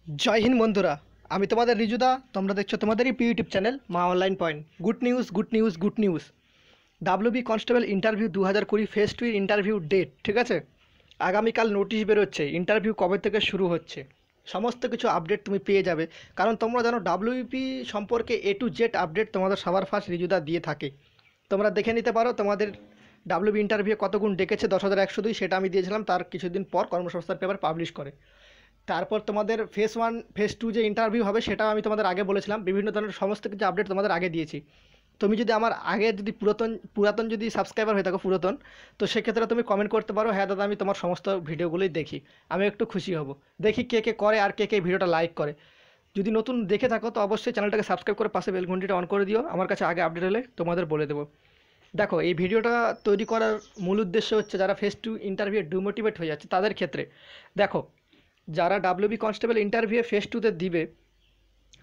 जय हिंद बंधुरा আমি তোমাদের রিজুদা তোমরা দেখছো তোমাদেরই ইউটিউব চ্যানেল মা online point. Good news WB constable interview 2020 phase 2 interview date ঠিক আছে। আগামীকাল নোটিশ বেরোচ্ছে, ইন্টারভিউ কবে থেকে শুরু হচ্ছে সমস্ত কিছু আপডেট তুমি পেয়ে যাবে। কারণ তোমরা জানো ডাব্লিউবি সম্পর্কে এ টু জেড আপডেট তোমাদের সবার ফার্স্ট রিজুদা দিয়ে থাকে। তোমরা দেখে নিতে পারো তোমাদের ডাব্লিউবি ইন্টারভিউ কত গুণ ডেকেছে 10,102, সেটা আমি দিয়েছিলাম, তার কিছুদিন পর কর্মসংস্থান পেপার পাবলিশ করে। তারপর তোমাদের ফেজ 1 ফেজ 2 যে ইন্টারভিউ হবে সেটাও আমি তোমাদের আগে বলেছিলাম, বিভিন্ন ধরনের সমস্ত কিছু আপডেট তোমাদের আগে দিয়েছি। তুমি যদি আমার আগে যদি পুরাতন যদি সাবস্ক্রাইবার হয়ে থাকো পুরাতন, তো সেক্ষেত্রে তুমি কমেন্ট করতে পারো, হ্যাঁ দাদা আমি তোমার সমস্ত ভিডিওগুলোই দেখি, আমি একটু খুশি হব। দেখি কে কে করে আর কে কে ভিডিওটা লাইক করে। যদি নতুন দেখে থাকো তো অবশ্যই চ্যানেলটাকে সাবস্ক্রাইব করে পাশে বেল ঘন্টিটা অন করে দিও, আমার কাছে আগে আপডেট হলে তোমাদের বলে দেবো। দেখো এই ভিডিওটা তৈরি করার মূল উদ্দেশ্য হচ্ছে যারা ফেজ 2 ইন্টারভিউ ডিমোটিভেট হয়ে যাচ্ছে তাদের ক্ষেত্রে। দেখো যারা ডাব্লিউবি কনস্টেবল ইন্টারভিউ ফেজ 2তে দিবে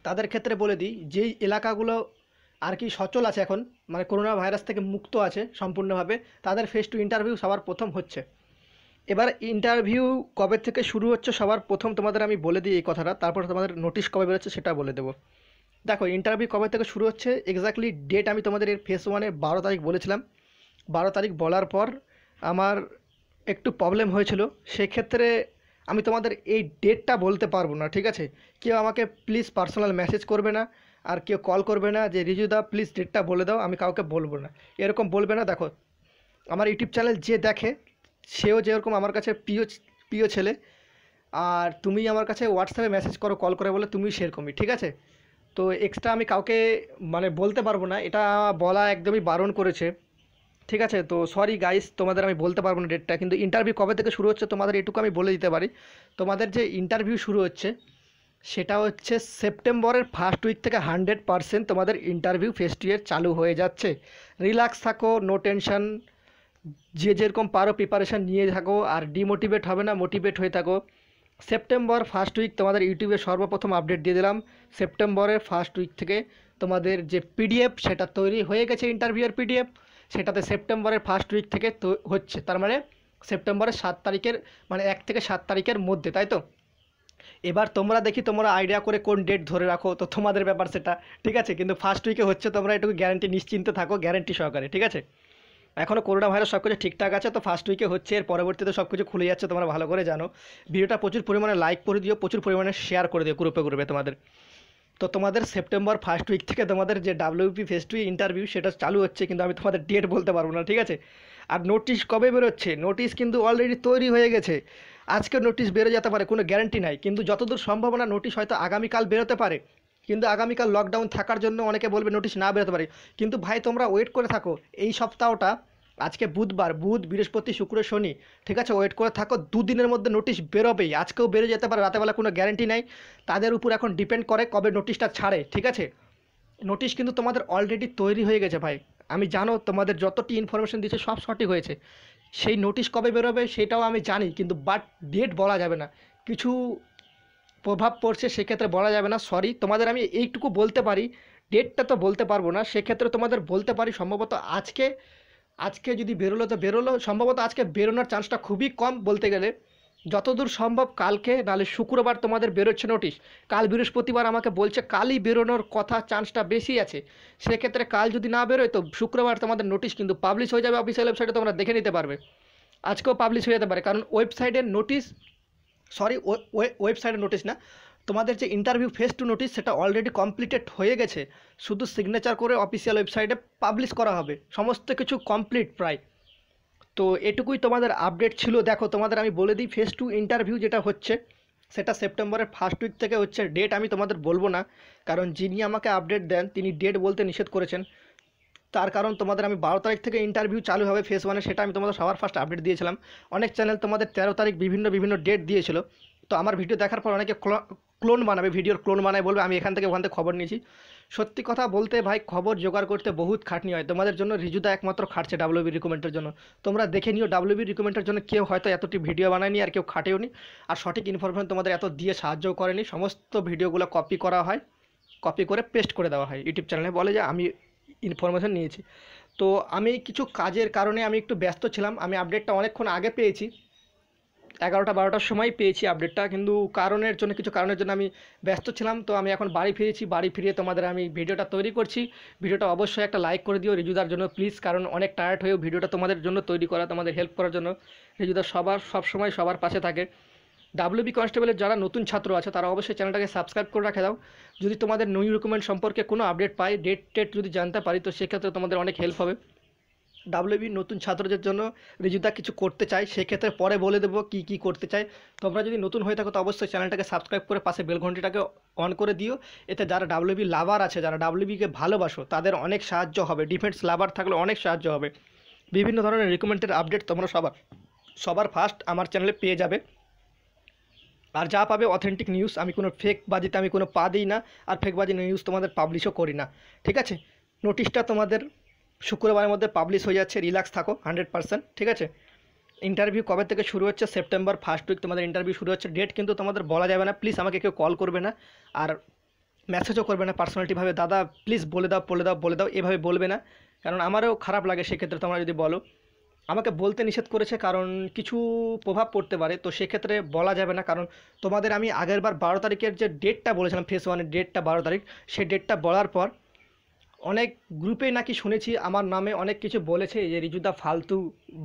তাদের ক্ষেত্রে বলে দিই, যেই এলাকাগুলো আর কি সচল আছে এখন, মানে করোনা ভাইরাস থেকে মুক্ত আছে সম্পূর্ণভাবে, তাদের ফেজ 2 ইন্টারভিউ সবার প্রথম হচ্ছে। এবার ইন্টারভিউ কবে থেকে শুরু হচ্ছে সবার প্রথম তোমাদের আমি বলে দিই এই কথাটা, তারপর তোমাদের নোটিশ কবে বেরোচ্ছে সেটা বলে দেবো। দেখো ইন্টারভিউ কবে থেকে শুরু হচ্ছে এক্স্যাক্টলি ডেট আমি তোমাদের এর ফেজ 1-এর 12 তারিখ বলেছিলাম। 12 তারিখ বলার পর আমার একটু প্রবলেম হয়েছিল, সেক্ষেত্রে আমি তোমাদের এই ডেটটা বলতে পারবো না, ঠিক আছে। কেউ আমাকে প্লিজ পার্সোনাল মেসেজ করবে না, আর কেউ কল করবে না যে রিজুদা প্লিজ ডেটটা বলে দাও, আমি কাউকে বলবো না, এরকম বলবে না। দেখো আমার ইউটিউব চ্যানেল যে দেখে সেও যেরকম আমার কাছে প্রিয় প্রিয় ছেলে, আর তুমি আমার কাছে হোয়াটসঅ্যাপে মেসেজ করো কল করে বলে তুমি সেরকমই, ঠিক আছে। তো এক্সট্রা আমি কাউকে মানে বলতে পারবো না, এটা বলা একদমই বারণ করেছে, ঠিক আছে। তো সরি গাইস, তোমাদের আমি বলতে পারবো না ডেটটা, কিন্তু ইন্টারভিউ কবে থেকে শুরু হচ্ছে তোমাদের এটুকু আমি বলে দিতে পারি। তোমাদের যে ইন্টারভিউ শুরু হচ্ছে সেটা হচ্ছে সেপ্টেম্বরের ফার্স্ট উইক থেকে 100% তোমাদের ইন্টারভিউ ফেজ 2 এর চালু হয়ে যাচ্ছে। রিল্যাক্স থাকো, নো টেনশন, যে যেরকম পারো প্রিপারেশান নিয়ে থাকো, আর ডিমোটিভেট হবে না, মোটিভেট হয়ে থাকো। সেপ্টেম্বর ফার্স্ট উইক তোমাদের ইউটিউবে সর্বপ্রথম আপডেট দিয়ে দিলাম, সেপ্টেম্বরের ফার্স্ট উইক থেকে তোমাদের যে পিডিএফ সেটা তৈরি হয়ে গেছে, ইন্টারভিউয়ের পিডিএফ, সেটাতে সেপ্টেম্বরের ফার্স্ট উইক থেকে তো হচ্ছে, তার মানে সেপ্টেম্বরের 7 তারিখের, মানে 1 থেকে 7 তারিখের মধ্যে, তাই তো। এবার তোমরা দেখি তোমরা আইডিয়া করে কোন ডেট ধরে রাখো, তো তোমাদের ব্যাপার সেটা, ঠিক আছে। কিন্তু ফার্স্ট উইকে হচ্ছে, তোমরা এটুকু গ্যারান্টি নিশ্চিন্তে থাকো, গ্যারান্টি সহকারে, ঠিক আছে। এখনও করোনা ভাইরাস সব কিছু ঠিকঠাক আছে, তো ফার্স্ট উইকে হচ্ছে, এর পরবর্তীতে সব কিছু খুলে যাচ্ছে, তোমরা ভালো করে জানো। ভিডিওটা প্রচুর পরিমাণে লাইক করে দিও, প্রচুর পরিমাণে শেয়ার করে দিও গ্রুপে গ্রুপে তোমাদের। তো তোমাদের সেপ্টেম্বর ফার্স্ট উইক থেকে তোমাদের যে ডাব্লিউপি ফেজ 2 ইন্টারভিউ সেটা চালু হচ্ছে, কিন্তু আমি তোমাদের ডেট বলতে পারবো না, ঠিক আছে। আর নোটিশ কবে বেরোচ্ছে, নোটিশ কিন্তু অলরেডি তৈরি হয়ে গেছে, আজকে নোটিশ বেরো যেতে পারে, কোনো গ্যারান্টি নাই, কিন্তু যতদূর সম্ভাবনা নোটিশ হয়তো আগামীকাল বেরোতে পারে। কিন্তু আগামীকাল লকডাউন থাকার জন্য অনেকে বলবে নোটিশ না বেরোতে পারে, কিন্তু ভাই তোমরা ওয়েট করে থাকো এই সপ্তাহটা। আজকে বুধবার, বুধ বৃহস্পতি শুক্র শনি, ঠিক আছে, ওয়েট করে থাকো, দুদিনের মধ্যে নোটিশ বেরোবেই, আজকেও বেরো যেতে পারে, রাতেবেলা কোনো গ্যারান্টি নাই। তাদের উপর এখন ডিপেন্ড করে কবে নোটিশটা ছাড়ে, ঠিক আছে। নোটিশ কিন্তু তোমাদের অলরেডি তৈরি হয়ে গেছে ভাই, আমি জানো তোমাদের যতটি ইনফরমেশন দিয়েছে সব সঠিক হয়েছে। সেই নোটিশ কবে বেরোবে সেটাও আমি জানি, কিন্তু বাট ডেট বলা যাবে না, কিছু প্রভাব পড়ছে সেক্ষেত্রে বলা যাবে না, সরি। তোমাদের আমি এইটুকু বলতে পারি, ডেটটা তো বলতে পারবো না, সেক্ষেত্রে তোমাদের বলতে পারি সম্ভবত আজকে। আজকে যদি বেরোলো তো বেরোলো, সম্ভবত আজকে বেরোনোর চান্সটা খুবই কম বলতে গেলে, যতদূর সম্ভব কালকে নাহলে শুক্রবার তোমাদের বেরোচ্ছে নোটিশ। কাল বৃহস্পতিবার আমাকে বলছে কালই বেরোনোর কথা, চান্সটা বেশি আছে। সেক্ষেত্রে কাল যদি না বেরোয় তো শুক্রবার তোমাদের নোটিশ কিন্তু পাবলিশ হয়ে যাবে অফিসিয়াল ওয়েবসাইটে, তোমরা দেখে নিতে পারবে। আজকেও পাবলিশ হয়ে যেতে পারে, কারণ ওয়েবসাইটের নোটিশ, সরি ওয়েবসাইটের নোটিশ না, তোমাদের যে ইন্টারভিউ ফেজ 2 নোটিশ সেটা অলরেডি কমপ্লিটেড হয়ে গেছে, শুধু সিগনেচার করে অফিসিয়াল ওয়েবসাইটে পাবলিশ করা হবে, সমস্ত কিছু কমপ্লিট প্রায়। তো এটুকুই তোমাদের আপডেট ছিল। দেখো তোমাদের আমি বলে দিই, ফেজ 2 ইন্টারভিউ যেটা হচ্ছে সেটা সেপ্টেম্বরের ফার্স্ট উইক থেকে হচ্ছে, ডেট আমি তোমাদের বলবো না, কারণ যিনি আমাকে আপডেট দেন তিনি ডেট বলতে নিষেধ করেছেন। তার কারণ তোমাদের আমি 12 তারিখ থেকে ইন্টারভিউ চালু হবে ফেজ 1-এ, সেটা আমি তোমাদের সবার ফার্স্ট আপডেট দিয়েছিলাম। অনেক চ্যানেল তোমাদের 13 তারিখ বিভিন্ন বিভিন্ন ডেট দিয়েছিল, তো আমার ভিডিও দেখার পর অনেকে ক্লোন বানাবে, ভিডিওর ক্লোন বানায়, বলবে আমি এখান থেকে ওখান থেকে খবর নিয়েছি। সত্যি কথা বলতে ভাই, খবর জোগাড় করতে বহুত খাটনি হয়, তোমাদের জন্য রিজুদা একমাত্র খাটছে ডাব্লিউবি রিকমেন্ডের জন্য। তোমরা দেখে নিও ডাব্লিউবি রিকমেন্ডের জন্য কেউ হয়তো এতটি ভিডিও বানায়নি, আর কেউ খাটেওনি, আর সঠিক ইনফরমেশন তোমাদের এত দিয়ে সাহায্য করেনি। সমস্ত ভিডিওগুলো কপি করা হয়, কপি করে পেস্ট করে দেওয়া হয়, ইউটিউব চ্যানেলে বলে যে আমি ইনফরমেশন নিয়েছি। তো আমি কিছু কাজের কারণে আমি একটু ব্যস্ত ছিলাম, আমি আপডেটটা অনেকক্ষণ আগে পেয়েছি, 11টা-12টার সময় পেয়েছি আপডেটটা, কিন্তু কিছু কারণের জন্য আমি ব্যস্ত ছিলাম। তো আমি এখন বাড়ি ফিরেছি, বাড়ি ফিরিয়ে তোমাদের আমি ভিডিওটা তৈরি করছি। ভিডিওটা অবশ্যই একটা লাইক করে দিও রিজুদার জন্য প্লিজ, কারণ অনেক টায়ার্ড হয়েও ভিডিওটা তোমাদের জন্য তৈরি করা, তোমাদের হেল্প করার জন্য। রিজুদা সবসময় সবার পাশে থাকে। ডাব্লিউবি কনস্টেবলের যারা নতুন ছাত্র আছে তারা অবশ্যই চ্যানেলটাকে সাবস্ক্রাইব করে রাখে দাও। যদি তোমাদের নিউ রিক্রুটমেন্ট সম্পর্কে কোনো আপডেট পাই, ডেট যদি জানতে পারি, তো সেক্ষেত্রে তোমাদের অনেক হেল্প হবে। ডাব্লিউবি নতুন ছাত্রদের জন্য রিজুদা কিছু করতে চাই, সেক্ষেত্রে পরে বলে দেবো কী করতে চাই। তোমরা যদি নতুন হয়ে থাকো তো অবশ্যই চ্যানেলটাকে সাবস্ক্রাইব করে পাশে বেল ঘন্টিটাকে অন করে দিও। এতে যারা ডাব্লিউবি লাভার আছে, যারা ডাব্লিউবিকে ভালোবাসো, তাদের অনেক সাহায্য হবে। ডিফেন্স লাভার থাকলে অনেক সাহায্য হবে। বিভিন্ন ধরনের রিক্রুটমেন্টের আপডেট তোমরা সবার ফার্স্ট আমার চ্যানেলে পেয়ে যাবে। আর যা পাবে অথেন্টিক নিউজ, আমি কোনো ফেকবাজিতে আমি কোনো পা দিই না, আর ফেকবাজি নিউজ তোমাদের পাবলিশও করি না, ঠিক আছে। নোটিশটা তোমাদের শুক্রবারের মধ্যে পাবলিশ হয়ে যাচ্ছে, রিল্যাক্স থাকো 100%, ঠিক আছে। ইন্টারভিউ কবে থেকে শুরু হচ্ছে? সেপ্টেম্বর ফার্স্ট উইক তোমাদের ইন্টারভিউ শুরু হচ্ছে। ডেট কিন্তু তোমাদের বলা যাবে না, প্লিজ আমাকে কেউ কল করবে না আর মেসেজও করবে না পার্সোনালিটিভাবে, দাদা প্লিজ বলে দাও এভাবে বলবে না, কারণ আমারও খারাপ লাগে সেক্ষেত্রে তোমরা যদি বলো। আমাকে বলতে নিষেধ করেছে কারণ কিছু প্রভাব পড়তে পারে, তো সেক্ষেত্রে বলা যাবে না। কারণ তোমাদের আমি আগেরবার 12 তারিখের যে ডেটটা বলেছিলাম, ফেজ 1-এর ডেটটা 12 তারিখ, সেই ডেটটা বলার পর অনেক গ্রুপে নাকি শুনেছি আমার নামে অনেক কিছু বলেছে যে রিজুদা ফালতু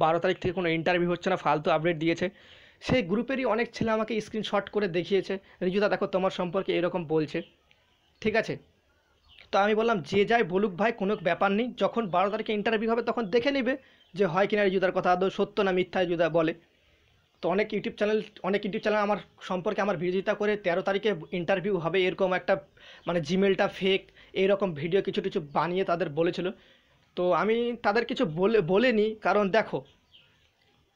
12 তারিখ থেকে কোনো ইন্টারভিউ হচ্ছে না, ফালতু আপডেট দিয়েছে। সেই গ্রুপেরই অনেক ছেলে আমাকে স্ক্রিনশট করে দেখিয়েছে, রিজুদা দেখো তোমার সম্পর্কে এরকম বলছে, ঠিক আছে। তো আমি বললাম যে যাই বলুক ভাই, কোনো ব্যাপার নেই, যখন 12 তারিখে ইন্টারভিউ হবে তখন দেখে নেবে যে হয় কিনা রিজুদার কথা আদৌ সত্য না মিথ্যা রিজুদা বলে। তো অনেক ইউটিউব চ্যানেল আমার সম্পর্কে আমার বিরোধিতা করে 13 তারিখে ইন্টারভিউ হবে এরকম একটা মানে জিমেলটা ফেক এইরকম ভিডিও কিছু কিছু বানিয়ে তাদের বলেছিল। তো আমি তাদের কিছু বলিনি, কারণ দেখো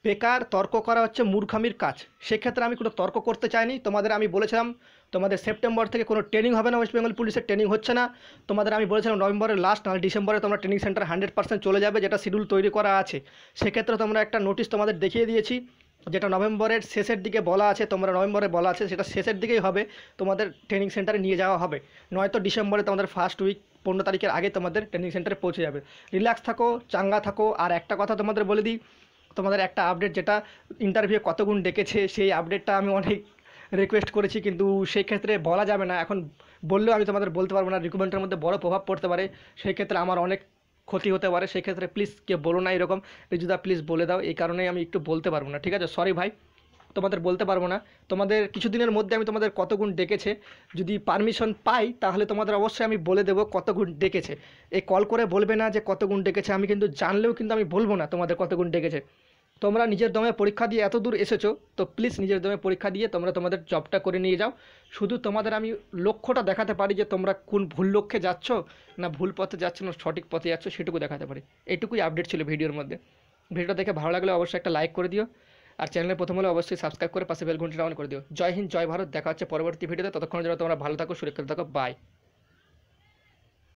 বেকার তর্ক করা হচ্ছে মূর্খামির কাজ। সেক্ষেত্রে আমি কোনো তর্ক করতে চাইনি। তোমাদের আমি বলেছিলাম তোমাদের সেপ্টেম্বর থেকে কোনো ট্রেনিং হবে না, ওয়েস্ট বেঙ্গল পুলিশের ট্রেনিং হচ্ছে না। তোমাদের আমি বলেছিলাম নভেম্বরের লাস্ট নাহলে ডিসেম্বরে তোমরা ট্রেনিং সেন্টার 100% চলে যাবে, যেটা শিডিউল তৈরি করা আছে। সেক্ষেত্রে তোমরা একটা নোটিশ তোমাদের দেখিয়ে দিয়েছি, যেটা নভেম্বরের শেষের দিকে বলা আছে, তোমরা নভেম্বরে বলা আছে সেটা শেষের দিকেই হবে, তোমাদের ট্রেনিং সেন্টারে নিয়ে যাওয়া হবে। নয়তো ডিসেম্বরে তোমাদের ফার্স্ট উইক 15 তারিখের আগে তোমাদের ট্রেনিং সেন্টারে পৌঁছে যাবে। রিল্যাক্স থাকো, চাঙ্গা থাকো। আর একটা কথা তোমাদের বলে দিই, তোমাদের একটা আপডেট যেটা ইন্টারভিউ কত গুণ ডেকেছে, সেই আপডেটটা আমি অনেক রিকোয়েস্ট করেছি, কিন্তু সেই ক্ষেত্রে বলা যাবে না। এখন বললেও আমি তোমাদের বলতে পারবো না, রিক্রুটমেন্টের মধ্যে বড় প্রভাব পড়তে পারে, সেই ক্ষেত্রে আমার অনেক ক্ষতি হতে পারে। সেই ক্ষেত্রে প্লিজ কেউ বলো না এরকম, রিজুদা প্লিজ বলে দাও, এই কারণেই আমি একটু বলতে পারবো না, ঠিক আছে। সরি ভাই, তোমাদের বলতে পারবো না। তোমাদের কিছুদিনের মধ্যে আমি তোমাদের কত গুণ ডেকেছে যদি পারমিশন পাই, তাহলে তোমাদের অবশ্যই আমি বলে দেবো কত গুণ ডেকেছে। এই কল করে বলবে না যে কত গুণ ডেকেছে, আমি কিন্তু জানলেও কিন্তু আমি বলবো না তোমাদের কত গুণ ডেকেছে। তোমরা নিজের দমে পরীক্ষা দিয়ে এত দূর এসেছো, তো প্লিজ নিজের দমে পরীক্ষা দিয়ে তোমরা তোমাদের জবটা করে নিয়ে যাও। শুধু তোমাদের আমি লক্ষ্যটা দেখাতে পারি যে তোমরা কোন ভুল লক্ষ্যে যাচ্ছ, না ভুল পথে যাচ্ছ, না সঠিক পথে যাচ্ছ, সেটুকু দেখাতে পারি। এইটুকুই আপডেট ছিল ভিডিওর মধ্যে। ভিডিওটা দেখে ভালো লাগলে অবশ্যই একটা লাইক করে দিও, আর চ্যানেলে প্রথম হলে অবশ্যই সাবস্ক্রাইব করে পাশে বেল ঘন্টিটা অন করে দিও। জয় হিন্দ, জয় ভারত। দেখা হচ্ছে পরবর্তী ভিডিওতে, ততক্ষণের জন্য তোমরা ভালো থাকো, সুরক্ষিত থাকো, বাই।